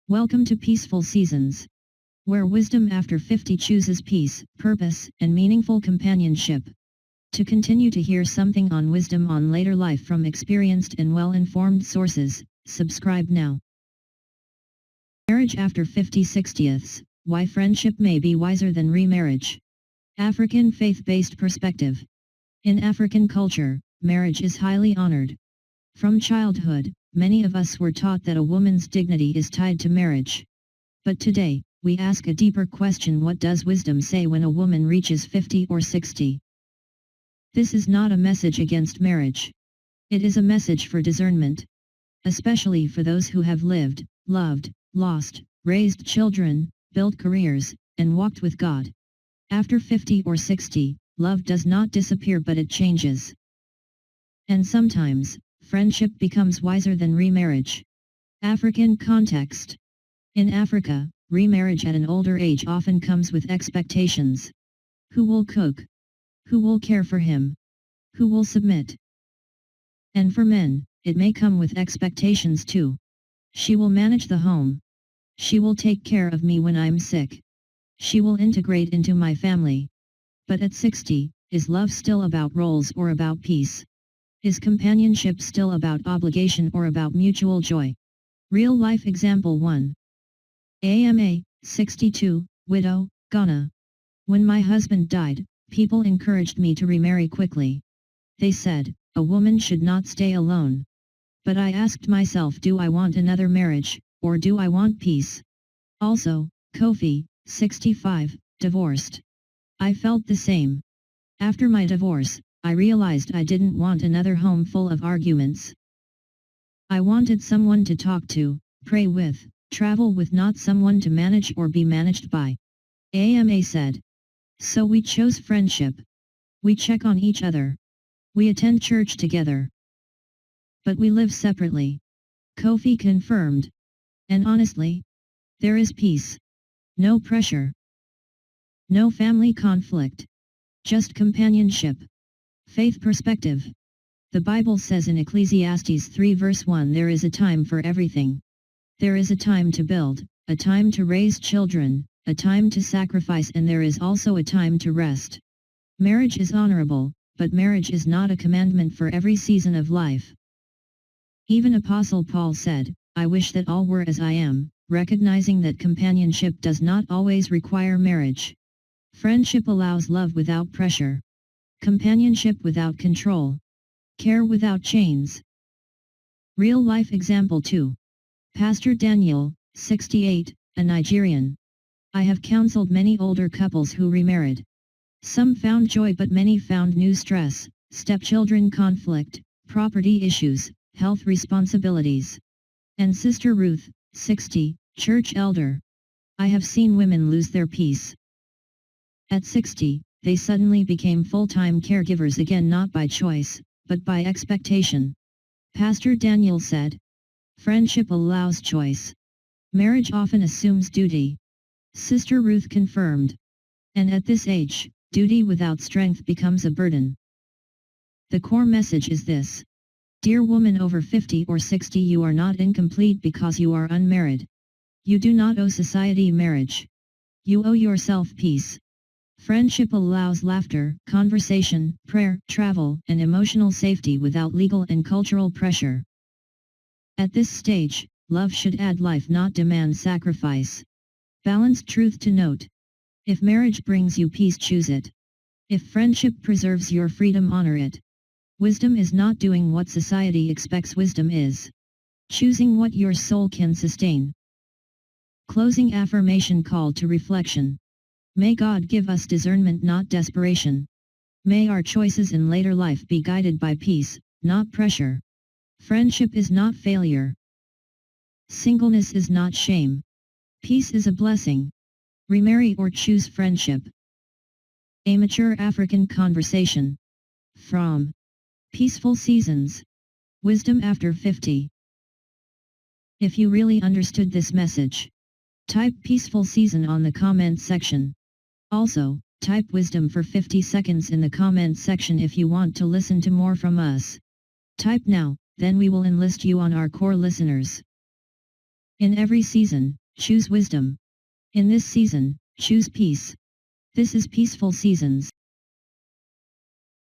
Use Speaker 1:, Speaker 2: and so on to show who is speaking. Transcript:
Speaker 1: Welcome to Peaceful Seasons, where wisdom after 50 chooses peace, purpose, and meaningful companionship. To continue to hear something on wisdom on later life from experienced and well-informed sources, subscribe now. Marriage after 50 60ths, why friendship may be wiser than remarriage. African faith-based perspective. In African culture, marriage is highly honored. From childhood, many of us were taught that a woman's dignity is tied to marriage. But today, we ask a deeper question: what does wisdom say when a woman reaches 50 or 60? This is not a message against marriage. It is a message for discernment. Especially for those who have lived, loved, lost, raised children, built careers, and walked with God. After 50 or 60, love does not disappear, but it changes. And sometimes, friendship becomes wiser than remarriage. African context. In Africa, remarriage at an older age often comes with expectations. Who will cook? Who will care for him? Who will submit? And for men, it may come with expectations too. She will manage the home. She will take care of me when I'm sick. She will integrate into my family. But at 60, is love still about roles or about peace? Is companionship still about obligation or about mutual joy? Real life example 1. AMA, 62, widow, Ghana. When my husband died, people encouraged me to remarry quickly. They said, a woman should not stay alone. But I asked myself, do I want another marriage, or do I want peace? Also, Kofi, 65, divorced. I felt the same. After my divorce, I realized I didn't want another home full of arguments. I wanted someone to talk to, pray with, travel with, not someone to manage or be managed by. AMA said. So we chose friendship. We check on each other. We attend church together. But we live separately. Kofi confirmed. And honestly, there is peace. No pressure. No family conflict. Just companionship. Faith perspective. The Bible says in Ecclesiastes 3 verse 1, there is a time for everything. There is a time to build, a time to raise children, a time to sacrifice, and there is also a time to rest. Marriage is honorable, but marriage is not a commandment for every season of life. Even Apostle Paul said, I wish that all were as I am, recognizing that companionship does not always require marriage. Friendship allows love without pressure. Companionship without control. Care without chains. Real life example 2. Pastor Daniel, 68, a Nigerian. I have counseled many older couples who remarried. Some found joy, but many found new stress, stepchildren conflict, property issues, health responsibilities. And Sister Ruth, 60, church elder. I have seen women lose their peace. At 60, they suddenly became full-time caregivers again, not by choice, but by expectation. Pastor Daniel said, friendship allows choice. Marriage often assumes duty. Sister Ruth confirmed. And at this age, duty without strength becomes a burden. The core message is this. Dear woman over 50 or 60, you are not incomplete because you are unmarried. You do not owe society marriage. You owe yourself peace. Friendship allows laughter, conversation, prayer, travel, and emotional safety without legal and cultural pressure. At this stage, love should add life, not demand sacrifice. Balanced truth to note. If marriage brings you peace, choose it. If friendship preserves your freedom, honor it. Wisdom is not doing what society expects. Wisdom is choosing what your soul can sustain. Closing affirmation, call to reflection. May God give us discernment, not desperation. May our choices in later life be guided by peace, not pressure. Friendship is not failure. Singleness is not shame. Peace is a blessing. Remarry or choose friendship. A mature African conversation. From Peaceful Seasons. Wisdom after 50. If you really understood this message, type peaceful season on the comment section. Also, type wisdom for 50 seconds in the comment section if you want to listen to more from us. Type now, then we will enlist you on our core listeners. In every season, choose wisdom. In this season, choose peace. This is Peaceful Seasons.